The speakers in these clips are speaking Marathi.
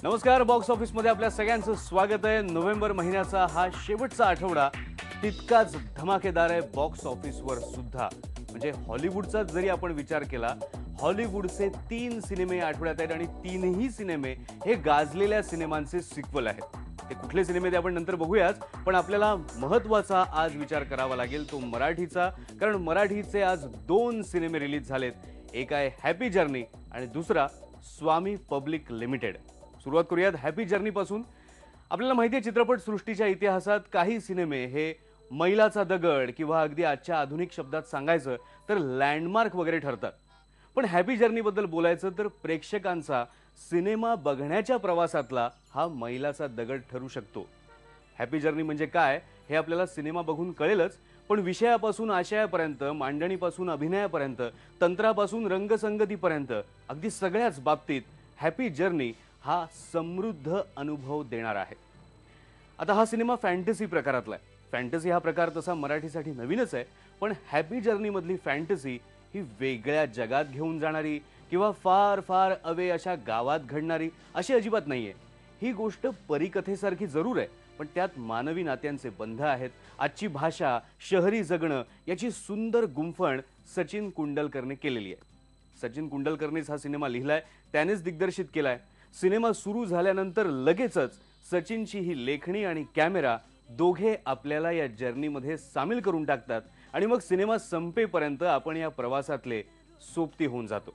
नमस्कार. बॉक्स ऑफिस मध्ये आपल्या सगळ्यांचं स्वागत आहे. नोव्हेंबर महिन्याचा हा शेवटचा आठवडा तितकाच धमाकेदार आहे बॉक्स ऑफिसवर सुद्धा. म्हणजे हॉलिवूडचा जरी आपण विचार केला, हॉलिवूडचे 3 सिनेमे आठवड्यात आहेत आणि तीनही सिनेमे हे गाजलेल्या सिनेमांचे सिक्वल आहेत. ते कुठले सिनेमे ते आपण नंतर बघूयाच, पण आपल्याला महत्त्वाचा आज विचार करावा लागेल तो मराठीचा, कारण मराठीचे आज 2 सिनेमे रिलीज झालेत. एक आहे हॅपी जर्नी आणि दुसरा स्वामी पब्लिक लिमिटेड. सुरुवात करूयात हॅपी जर्नी पासून. आपल्याला माहिती आहे चित्रपट सृष्टीच्या इतिहासात काही सिनेमे हे मैलाचा दगड किंवा अगदी आजच्या आधुनिक शब्दात सांगायचं तर लँडमार्क वगैरे ठरतात. पण हॅपी जर्नी बद्दल बोलायचं तर प्रेक्षकांचा सिनेमा बघण्याच्या प्रवासातला हा मैलाचा दगड ठरू शकतो. हॅपी जर्नी म्हणजे काय हे आपल्याला सिनेमा बघून कळेलच, पण विषयापासून आशयापर्यंत, मांडणीपासून अभिनयापर्यंत, तंत्रापासून रंगसंगतीपर्यंत अगदी सगळ्याच बाबतीत हॅपी जर्नी हा समृद्ध अनुभव देणार आहे. आता हा सिनेमा फॅन्टसी प्रकारातला आहे. फॅन्टसी हा प्रकार तसा मराठीसाठी नवीनच आहे, पण हॅपी जर्नी मधली फॅन्टसी ही वेगळ्या जगात घेऊन जाणारी किंवा फार फार अवे अशा गावात घडणारी अशी अजिबात नाहीये. ही गोष्ट परिकथेसारखी जरूर आहे, पण त्यात मानवी नात्यांचे बंध आहेत. आजची भाषा, शहरी जगणं याची सुंदर गुंफण सचिन कुंडलकरने केलेली आहे. सचिन कुंडलकरनेच हा सिनेमा लिहिलाय, त्यानेच दिग्दर्शित केलाय. सिनेमा सुरू झाल्यानंतर लगेचच सचिनची ही लेखणी आणि कॅमेरा दोघे आपल्याला या जर्नीमध्ये सामील करून टाकतात आणि मग सिनेमा संपेपर्यंत आपण या प्रवासातले सोबती होऊन जातो.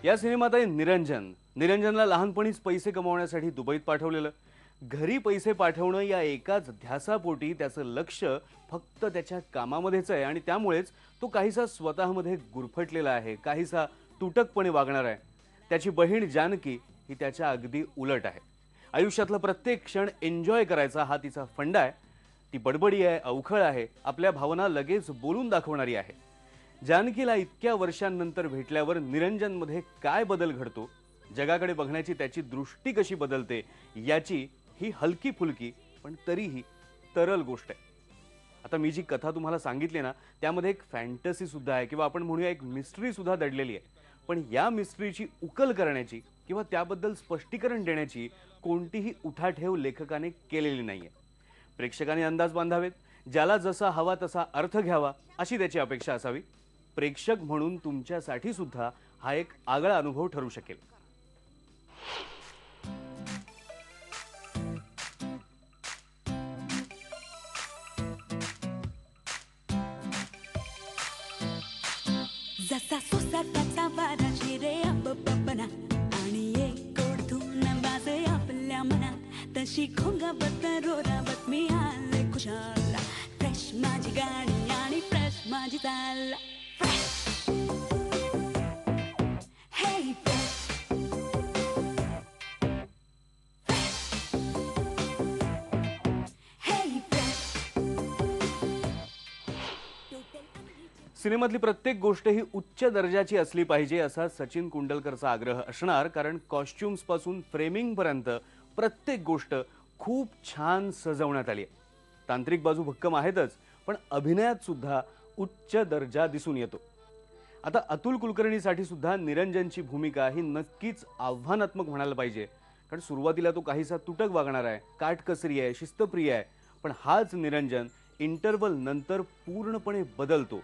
या सिनेमात आहे निरंजन. निरंजनला लहानपणीच पैसे कमवण्यासाठी दुबईत पाठवलेलं. घरी पैसे पाठवणं या एकाच ध्यासापोटी त्याचं लक्ष फक्त त्याच्या कामामध्येच आहे आणि त्यामुळेच तो काहीसा स्वतःमध्ये गुरफटलेला आहे, काहीसा तुटकपणे वागणार आहे. त्याची बहीण जानकी ही त्याच्या अगदी उलट आहे. आयुष्यातला प्रत्येक क्षण एन्जॉय करायचा हा तिचा फंडा आहे. ती बडबडी आहे, अवखळ आहे, आपल्या भावना लगेच बोलून दाखवणारी आहे. जानकीला इतक्या वर्षांनंतर भेटल्यावर निरंजनमध्ये काय बदल घडतो, जगाकडे बघण्याची त्याची दृष्टी कशी बदलते, याची ही हलकी फुलकी पण तरीही तरल गोष्ट आहे. आता मी जी कथा तुम्हाला सांगितली ना, त्यामध्ये एक फॅन्टसी सुद्धा आहे किंवा आपण म्हणूया एक मिस्ट्री सुद्धा दडलेली आहे. पण या मिस्ट्रीची उकल करण्याची किंवा त्याबद्दल स्पष्टीकरण देण्याची कोणतीही उठाठेव लेखकाने केलेली नाहीये. प्रेक्षकाने अंदाज बांधावेत, ज्याला जसा हवा तसा अर्थ घ्यावा अशी त्याची अपेक्षा असावी. प्रेक्षक म्हणून तुमच्यासाठी सुद्धा हा एक आगळा अनुभव ठरू शकेल. जसा सोसाट्याचा वारा शिरे बबना आणि एक ओढून वाजे आपल्या मनात, तशी खोंगावत रोरावत मी आले खुशाल. फ्रेश माझी गाणी आणि फ्रेश माझी चाल. सिनेमातली प्रत्येक गोष्ट ही उच्च दर्जाची असली पाहिजे असा सचिन कुंडलकरचा आग्रह असणार, कारण कॉस्ट्युम्स पासून फ्रेमिंग पर्यंत प्रत्येक गोष्ट खूप छान सजवण्यात आली आहे. तांत्रिक बाजू भक्कम आहेतच, पण अभिनयात सुद्धा उच्च दर्जा दिसून येतो. आता अतुल कुलकर्णीसाठी सुद्धा निरंजनची भूमिका ही नक्कीच आव्हानात्मक म्हणायला पाहिजे, कारण सुरुवातीला तो काहीसा तुटक वागणार आहे, काटकसरी आहे, शिस्तप्रिय आहे, पण हाच निरंजन इंटरव्हल नंतर पूर्णपणे बदलतो.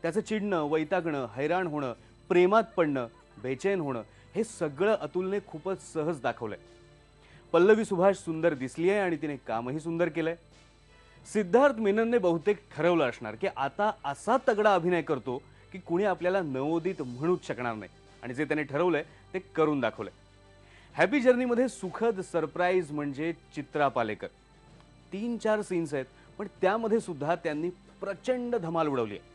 त्याचं चिडणं, वैतागणं, हैराण होणं, प्रेमात पडणं, बेचैन होणं हे सगळं अतुलने खूपच सहज दाखवलंय. पल्लवी सुभाष सुंदर दिसली आहे आणि तिने कामही सुंदर केलंय. सिद्धार्थ मेननने बहुतेक ठरवलं असणार की आता असा तगडा अभिनय करतो की कुणी आपल्याला नवोदित म्हणूच शकणार नाही, आणि जे त्याने ठरवलंय ते करून दाखवलंय. हॅपी जर्नीमध्ये सुखद सरप्राईज म्हणजे चित्रा पालेकर. 3-4 सीन्स आहेत, पण त्यामध्ये सुद्धा त्यांनी प्रचंड धमाल उडवली आहे.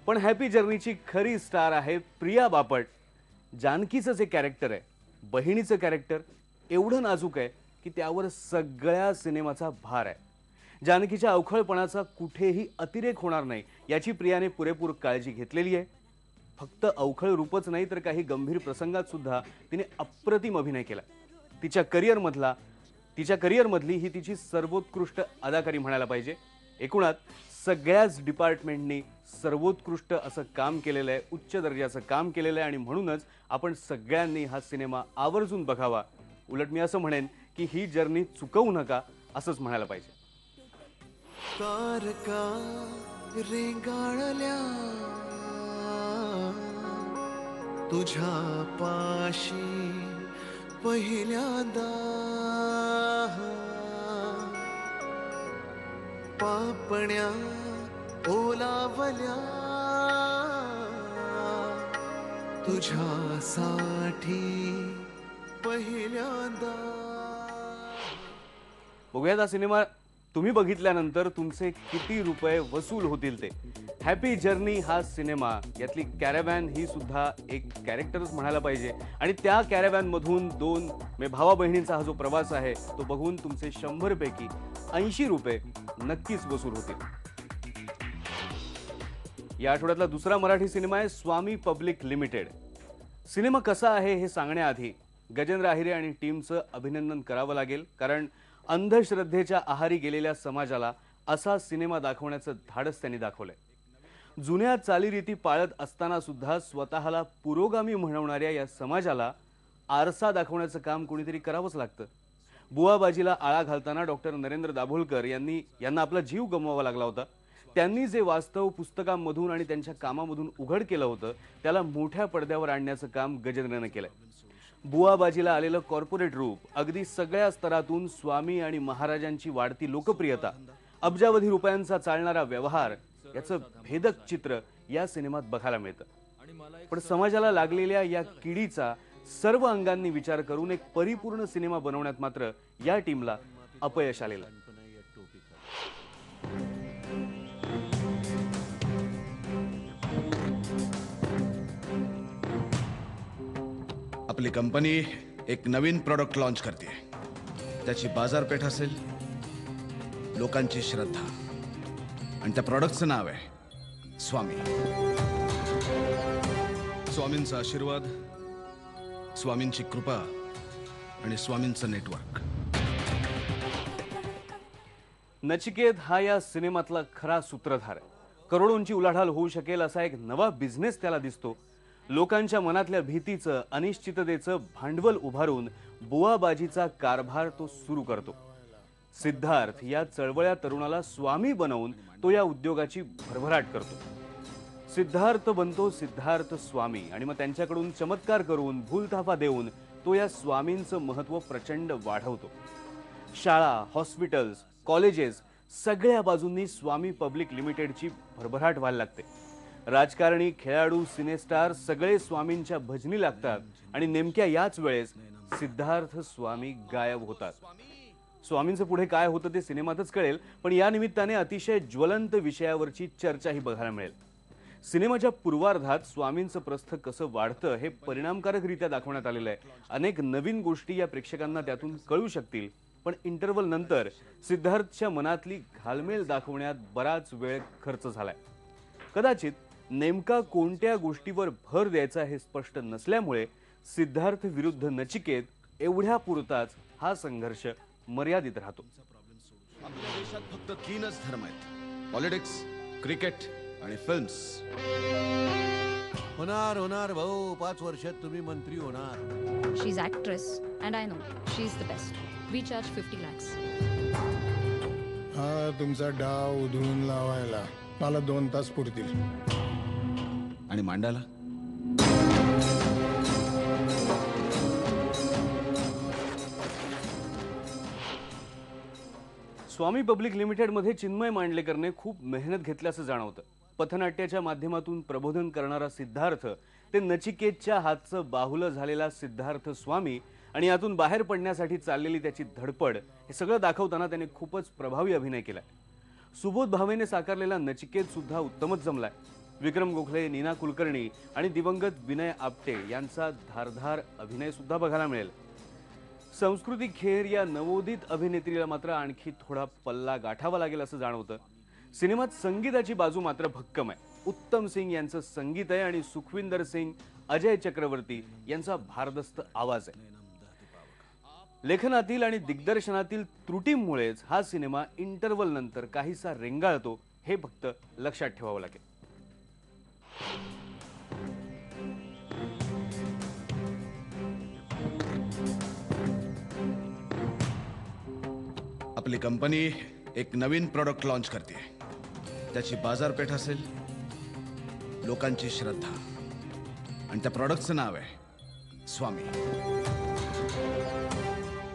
पण हॅपी जर्नीची खरी स्टार आहे प्रिया बापट. जानकीचं जे कॅरेक्टर आहे, बहिणीचं कॅरेक्टर एवढं नाजूक आहे की त्यावर सगळ्या सिनेमाचा भार आहे. जानकीच्या अवखळपणाचा कुठेही अतिरेक होणार नाही याची प्रियाने पुरेपूर काळजी घेतलेली आहे. फक्त अवखळ रूपच नाही तर काही गंभीर प्रसंगात सुद्धा तिने अप्रतिम अभिनय केला. तिच्या करिअरमधली ही तिची सर्वोत्कृष्ट अदाकारी म्हणायला पाहिजे. एकूणात सगळ्याच डिपार्टमेंटनी सर्वोत्कृष्ट असं काम केलेलं आहे, उच्च दर्जाचं काम केलेलं आहे आणि म्हणूनच आपण सगळ्यांनी हा सिनेमा आवर्जून बघावा. उलट मी असं म्हणेन की ही जर्नी चुकवू नका असंच म्हणायला पाहिजे. तारका रेंगाळल्या तुझ्या पाशी पहिल्यांदा पापण्या ओलावल्या तुझ्यासाठी पहिल्यांदा. बघूयात हा सिनेमा तुम्ही बघितल्यानंतर तुमचे किती रुपये वसूल होतील ते. हॅपी जर्नी हा सिनेमा, यातली कॅरेव्हॅन ही सुद्धा एक कॅरेक्टरच म्हणायला पाहिजे आणि त्या कॅरेव्हॅन मधून दोन भावा बहिणींचा हा जो प्रवास आहे तो बघून तुमचे 100 पैकी 80 रुपये नक्कीच वसूल होतील. या आठवड्यातला दुसरा मराठी सिनेमा आहे स्वामी पब्लिक लिमिटेड. सिनेमा कसा आहे हे सांगण्याआधी गजेंद्र आहिरे आणि टीमचं अभिनंदन करावं लागेल, कारण अंधश्रद्धेच्या आहारी गेलेल्या समाजाला असा सिनेमा दाखवण्याचं धाडस त्यांनी दाखवलंय. जुन्या चालीरीती पाळत असताना सुद्धा स्वतःला पुरोगामी म्हणवणाऱ्या या समाजाला आरसा दाखवण्याचं काम कोणीतरी करावंच लागतं. बुवाबाजीला आळा घालताना डॉक्टर नरेंद्र दाभोलकर यांना आपला जीव गमवावा लागला होता. त्यांनी जे वास्तव पुस्तकांमधून आणि त्यांच्या कामामधून उघड केलं होतं त्याला मोठ्या पडद्यावर आणण्याचं काम गजेंद्रने केलंय. बुवाबाजीला आलेलं कॉर्पोरेट रूप, अगदी सगळ्या स्तरातून स्वामी आणि महाराजांची वाढती लोकप्रियता, अब्जावधी रुपयांचा चालणारा व्यवहार याचं भेदक चित्र या सिनेमात बघायला मिळतं. पण समाजाला लागलेल्या या किडीचा सर्व अंगांनी विचार करून एक परिपूर्ण सिनेमा बनवण्यात मात्र या टीमला अपयश आलेलं. आपली कंपनी एक नवीन प्रोडक्ट लॉन्च करते. त्याची बाजारपेठ असेल लोकांची श्रद्धा, आणि त्या प्रोडक्टचं नाव आहे स्वामी. स्वामींचा आशीर्वाद, स्वामींची कृपा आणि स्वामींचं नेटवर्क. नचिकेत हा या सिनेमातला खरा सूत्रधार आहे. करोडोंची उलाढाल होऊ शकेल असा एक नवा बिझनेस त्याला दिसतो. लोकांच्या मनातल्या भीतीचं, अनिश्चिततेचं भांडवल उभारून बुवाबाजीचा कारभार तो सुरू करतो. सिद्धार्थ या चळवळ्या तरुणाला स्वामी बनवून तो या उद्योगाची भरभराट करतो. सिद्धार्थ बनतो सिद्धार्थ स्वामी आणि मग त्यांच्याकडून चमत्कार करून, भूलथापा देऊन तो या स्वामींचं महत्त्व प्रचंड वाढवतो. शाळा, हॉस्पिटल्स, कॉलेजेस सगळ्या बाजूंनी स्वामी पब्लिक लिमिटेडची भरभराट व्हायला लागते. राजकारणी, खेळाडू, सिनेस्टार सगळे स्वामींच्या भजनी लागतात आणि नेमक्या याच वेळेस सिद्धार्थ स्वामी गायब होतात. स्वामींचं पुढे काय होतं ते सिनेमातच कळेल, पण या निमित्ताने अतिशय ज्वलंत विषयावरची चर्चाही बघायला मिळेल. सिनेमाच्या पूर्वार्धात स्वामींचं प्रस्थ कसं वाढतं हे परिणामकारकरित्या दाखवण्यात आलेलं आहे. अनेक नवीन गोष्टी या प्रेक्षकांना त्यातून कळू शकतील. पण इंटरव्हल नंतर सिद्धार्थच्या मनातली घालमेल दाखवण्यात बराच वेळ खर्च झालाय. कदाचित नेमका कोणत्या गोष्टीवर भर द्यायचा हे स्पष्ट नसल्यामुळे सिद्धार्थ विरुद्ध नचिकेत एवढ्या पुरताच हा संघर्ष मर्यादित राहतो. आपल्या देशात फक्त 3च धर्म आहेत: पॉलिटिक्स, क्रिकेट आणि फिल्म्स. होणार होणार भाऊ, 5 वर्षात तुम्ही मंत्री होणार. She's actress and I know she's the best. We charge 50 lakhs. हा तुमचा डाव उधळून लावायला मला 2 तास पुरतील. आणि मांडायला स्वामी पब्लिक लिमिटेडमध्ये चिन्मय मांडलेकरने खूप मेहनत घेतल्याचं जाणवतं. पथनाट्याच्या माध्यमातून प्रबोधन करणारा सिद्धार्थ ते नचिकेतच्या हातचं बाहुलं झालेला सिद्धार्थ स्वामी आणि यातून बाहेर पडण्यासाठी चाललेली त्याची धडपड हे सगळं दाखवताना त्याने खूपच प्रभावी अभिनय केलाय. सुबोध भावेने साकारलेला नचिकेत सुद्धा उत्तमच जमलाय. विक्रम गोखले, नीना कुलकर्णी आणि दिवंगत विनय आपटे यांचा धारदार अभिनय सुद्धा बघायला मिळेल. संस्कृती खेर या नवोदित अभिनेत्रीला मात्र आणखी थोडा पल्ला गाठावा लागेल असं जाणवतं. सिनेमात संगीताची बाजू मात्र भक्कम आहे. उत्तम सिंग यांचं संगीत आहे आणि सुखविंदर सिंग, अजय चक्रवर्ती यांचा भारदस्त आवाज आहे. लेखनातील आणि दिग्दर्शनातील त्रुटींमुळेच हा सिनेमा इंटरवल नंतर काहीसा रेंगाळतो, हे फक्त लक्षात ठेवावं लागेल. आपली कंपनी एक नवीन प्रोडक्ट लॉन्च करते. त्याची बाजारपेठ असेल लोकांची श्रद्धा, आणि त्या प्रोडक्टचं नाव आहे स्वामी.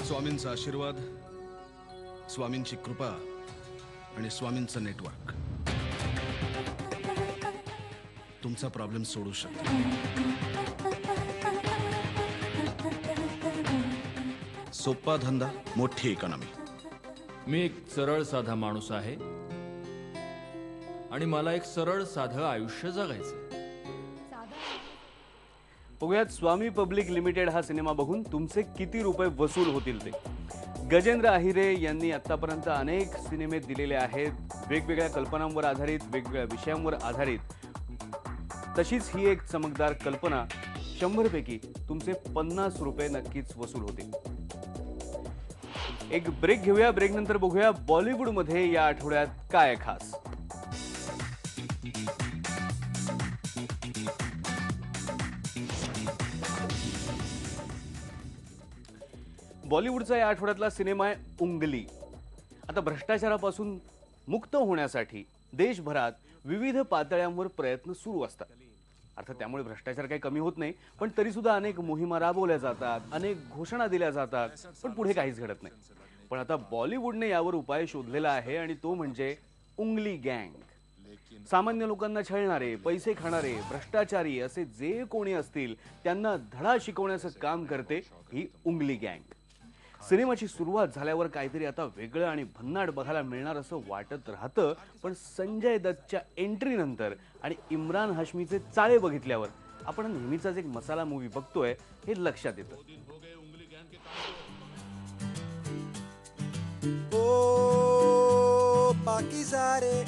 स्वामींचा आशीर्वाद, स्वामींची कृपा आणि स्वामींचं नेटवर्क तुमचा प्रॉब्लेम सोडू शकतो. सोपा धंदा, मोठी इकॉनॉमी. मी एक सरळ साधा माणूस आहे आणि मला एक सरळ साधं आयुष्य जगायचं. बघूयात स्वामी पब्लिक लिमिटेड हा सिनेमा बघून तुमचे किती रुपये वसूल होतील ते. गजेंद्र आहिरे यांनी आतापर्यंत अनेक सिनेमे दिलेले आहेत, वेगवेगळ्या कल्पनांवर आधारित, वेगवेगळ्या विषयांवर आधारित. तशीच ही एक चमकदार कल्पना. 100 पैकी तुमचे 50 रुपये नक्कीच वसूल होतील. एक ब्रेक घेऊया. ब्रेक नंतर बघूया बॉलिवूडमध्ये या आठवड्यात काय खास. बॉलिवूडचा या आठवड्यातला सिनेमा आहे उंगली. आता भ्रष्टाचारापासून मुक्त होण्यासाठी देशभरात विविध पातळ्यांवर प्रयत्न सुरू असतात. अर्थात त्यामुळे भ्रष्टाचार काही कमी होत नाही, पण तरी सुद्धा अनेक मोहिमा राबवल्या जातात, अनेक घोषणा दिल्या जातात, पण पुढे काहीच घडत नाही. पण आता बॉलिवूडने यावर उपाय शोधलेला आहे आणि तो म्हणजे उंगली गँग. सामान्य लोकांना छळणारे, पैसे खाणारे, भ्रष्टाचारी असे जे कोणी असतील त्यांना धडा शिकवण्याचं काम करते ही उंगली गँग. सिनेमाची सुरुवात झाल्यावर काहीतरी आता वेगळं आणि भन्नाट बघायला मिळणार असं वाटत राहतं, पण संजय दत्तच्या एंट्री नंतर आणि इम्रान हाशमीचे चाळे बघितल्यावर आपण नेहमीचाच एक मसाला मूवी बघतोय हे लक्षात येतं. ओ पाकीज़ा रे,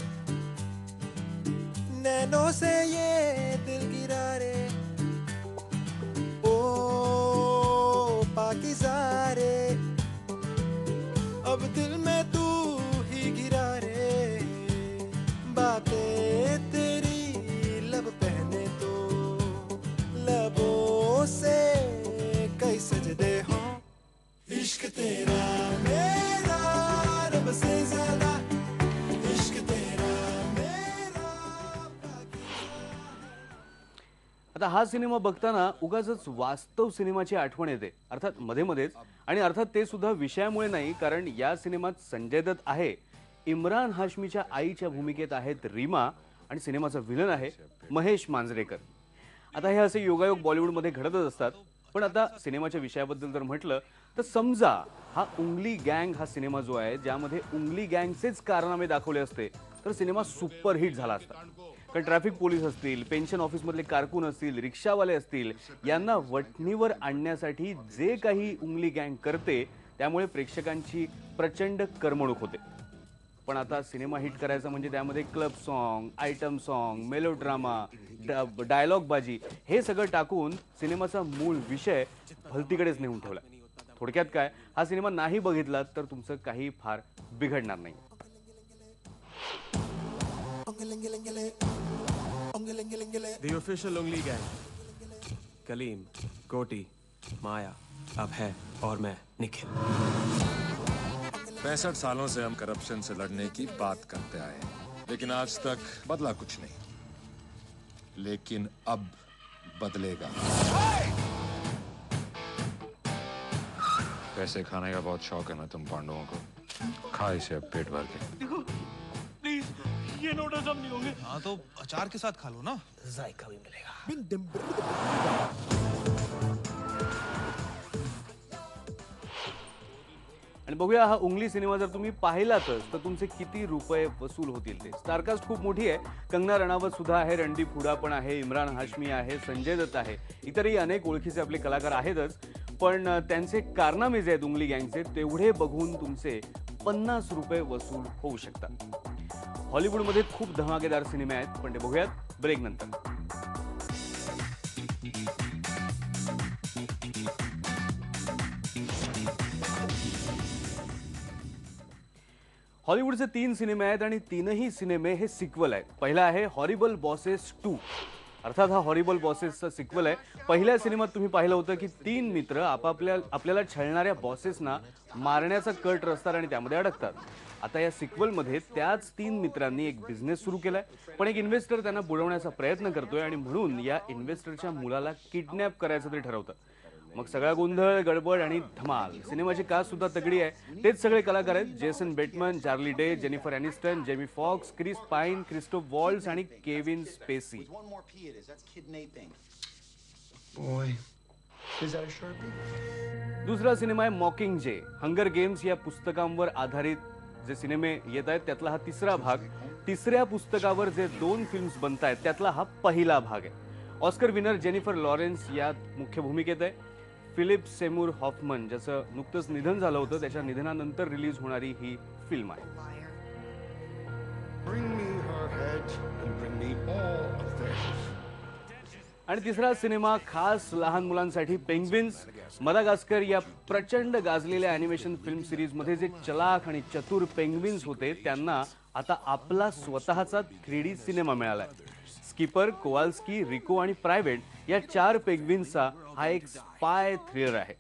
नैनों से ये दिल गिरा रे. ओ पाकीज़ा रे, अब दिल में तू ही गिरा रे. बातें तेरी लब पहने तो लबों से कई सजदे हो. इश्क तेरा मेरा रब से ज्यादा, इश्क तेरा मेरा. आता हा सिनेमा बघताना उगाचच वास्तव सिनेमाची आठवण येते, अर्थात मध्ये मध्येच. आणि अर्थात ते सुद्धा विषयामुळे नाही, कारण या सिनेमात संजय दत्त आहे, इम्रान हाशमीच्या आईच्या भूमिकेत आहेत रीमा, आणि सिनेमाचा विलन आहे महेश मांजरेकर. आता हे असे योगायोग बॉलिवूडमध्ये घडतच असतात. पण आता सिनेमाच्या विषयाबद्दल जर म्हटलं तर समजा हा उंगली गँग हा सिनेमा जो आहे, ज्यामध्ये उंगली गँगचेच कारनामे दाखवले असते, तर सिनेमा सुपरहिट झाला असता. कारण ट्रॅफिक पोलीस असतील, पेन्शन ऑफिसमधले कारकून असतील, रिक्षावाले असतील, यांना वठणीवर आणण्यासाठी जे काही उंगली गँग करते त्यामुळे प्रेक्षकांची प्रचंड करमणूक होते. पण आता सिनेमा हिट करायचा म्हणजे त्यामध्ये club song, item song, melodrama, dialogue बाजी हे सगळं टाकून सिनेमाचा मूळ विषय भलतीकडेच नेऊन ठेवला. थोडक्यात काय, हा सिनेमा नाही बघितलात तर तुमचं काही फार बिघडणार नाही. The official Ungli Gang. Kaleem, कोटी, माया, अब है और मैं निखिल. 65 सालों से हम करप्शन से लड़ने की बात करते आए हैं, लेकिन आज तक बदला कुछ नहीं. लेकिन अब बदलेगा. पैसे खाने का बहुत शौक है ना तुम पांडवों को. खा इसे अब पेट भर के. ये नोटस हम नहीं होंगे. हाँ तो अचार के साथ खा लो ना, जायका भी मिलेगा. आणि बघूया हा उंगली सिनेमा जर तुम्ही पाहिलातच तर तुमचे किती रुपये वसूल होतील ते. स्टारकास्ट खूप मोठी आहे. कंगना रणावत सुद्धा आहे, रणदीप हुडा पण आहे, इम्रान हाशमी आहे, संजय दत्त आहे, इतरही अनेक ओळखीचे आपले कलाकार आहेतच. पण त्यांचे कारनामे जे आहेत उंगली गँगचे तेवढे बघून तुमचे 50 रुपये वसूल होऊ शकतात. हॉलिवूडमध्ये खूप धमाकेदार सिनेमे आहेत, पण ते बघूयात ब्रेक नंतर. हॉलिवूडचे 3 सिनेमे आहेत आणि तीनही सिनेमे हे सिक्वल आहेत. पहिला आहे हॉरिबल बॉसेस 2. अर्थात हा हॉरिबल बॉसेसचा सिक्वल आहे. पहिल्या सिनेमात तुम्ही पाहिलं होतं की 3 मित्र आपल्याला छळणाऱ्या बॉसेसना मारण्याचा कट रचतात आणि त्यामध्ये अडकतात. आता या सिक्वलमध्ये त्याच 3 मित्रांनी एक बिझनेस सुरू केलाय, पण एक इन्व्हेस्टर त्यांना बुडवण्याचा प्रयत्न करतोय आणि म्हणून या इन्व्हेस्टरच्या मुलाला किडनॅप करायचं ते ठरवतं. मग सगळा गोंधळ, गडबड आणि धमाल. सिनेमाची कास्ट सुद्धा तगडी आहे. तेच सगळे कलाकार आहेत: Jason Bateman, Charlie Day, Jennifer Aniston, Jamie Foxx, Chris Pine, Christoph Waltz आणि केविन स्पेसी. दुसरा सिनेमा आहे मॉकिंग जे. हंगर गेम्स या पुस्तकांवर आधारित जे सिनेमे येत आहेत त्यातला हा तिसरा भाग. तिसऱ्या पुस्तकावर जे 2 फिल्म्स बनत आहेत त्यातला हा पहिला भाग आहे. ऑस्कर विनर जेनिफर लॉरेन्स यात मुख्य भूमिकेत आहे. फिलिप सेमूर हॉफमन, ज्याचं नुकतंच निधन झालं होतं, त्याच्या निधनानंतर रिलीज होणारी ही फिल्म आहे. आणि तिसरा सिनेमा खास लहान मुलांसाठी पेंग्विन्स. मदागास्कर या प्रचंड गाजलेल्या अॅनिमेशन फिल्म सिरीजमध्ये जे चलाख आणि चतुर पेंग्विन्स होते त्यांना आता आपला स्वतःचा 3D सिनेमा मिळालाय. स्कीपर, कोवाल्स्की, रिको आणि प्रायव्हेट या 4 पेंग्विन्सचा हा एक स्पाय थ्रिलर आहे.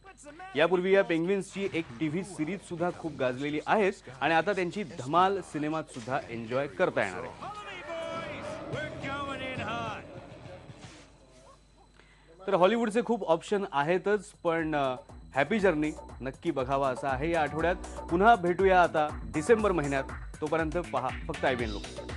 यापूर्वी या पेंग्विन्सची एक टीव्ही सिरीज सुद्धा खूप गाजलेली आहे आणि आता त्यांची धमाल सिनेमात सुद्धा एन्जॉय करता येणार आहे. तर हॉलिवूडचे खूप ऑप्शन आहेतच, पण हॅपी जर्नी नक्की बघावा असा आहे या आठवड्यात. पुन्हा भेटूया आता डिसेंबर महिन्यात. तोपर्यंत पहा फक्त IBN लोक.